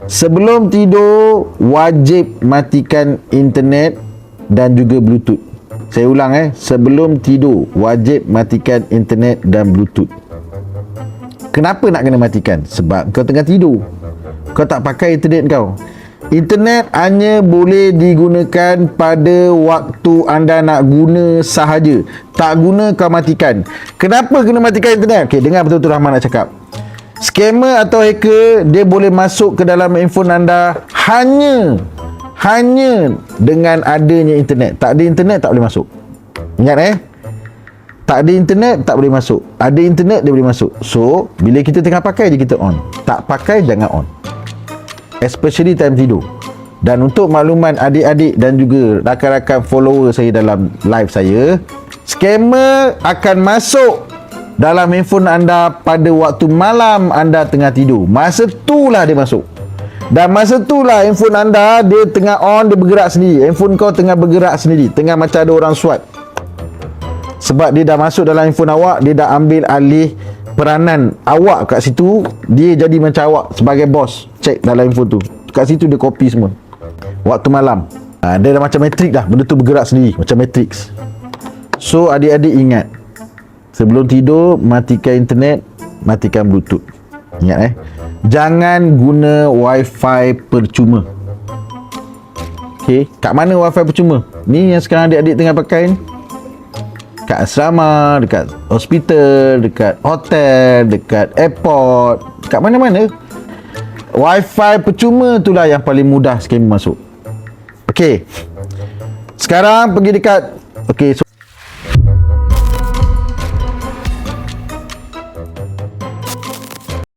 Sebelum tidur wajib matikan internet dan juga Bluetooth. Saya ulang sebelum tidur wajib matikan internet dan Bluetooth. Kenapa nak kena matikan? Sebab kau tengah tidur, kau tak pakai internet kau. Internet hanya boleh digunakan pada waktu anda nak guna sahaja. Tak guna kau matikan. Kenapa kena matikan internet? Okey, dengar betul-betul Rahman nak cakap. Scammer atau hacker, dia boleh masuk ke dalam handphone anda hanya dengan adanya internet. Tak ada internet tak boleh masuk. Ingat tak ada internet tak boleh masuk. Ada internet dia boleh masuk. So bila kita tengah pakai je kita on. Tak pakai jangan on, especially time tidur. Dan untuk makluman adik-adik dan juga rakan-rakan follower saya dalam live saya, scammer akan masuk dalam handphone anda pada waktu malam anda tengah tidur. Masa itulah dia masuk. Dan masa itulah handphone anda dia tengah on, dia bergerak sendiri. Handphone kau tengah bergerak sendiri, tengah macam ada orang swipe. Sebab dia dah masuk dalam handphone awak, dia dah ambil alih peranan awak kat situ. Dia jadi macam awak sebagai bos. Check dalam handphone tu, kat situ dia copy semua waktu malam. Dia dah macam Matrix dah, benda tu bergerak sendiri macam Matrix. So adik-adik ingat, sebelum tidur matikan internet, matikan Bluetooth. Ingat jangan guna wifi percuma. Okey, kat mana wifi percuma? Ni yang sekarang adik-adik tengah pakai ni. Dekat asrama, dekat hospital, dekat hotel, dekat airport, dekat mana-mana. Wifi percuma itulah yang paling mudah scammer masuk. Okey, sekarang pergi dekat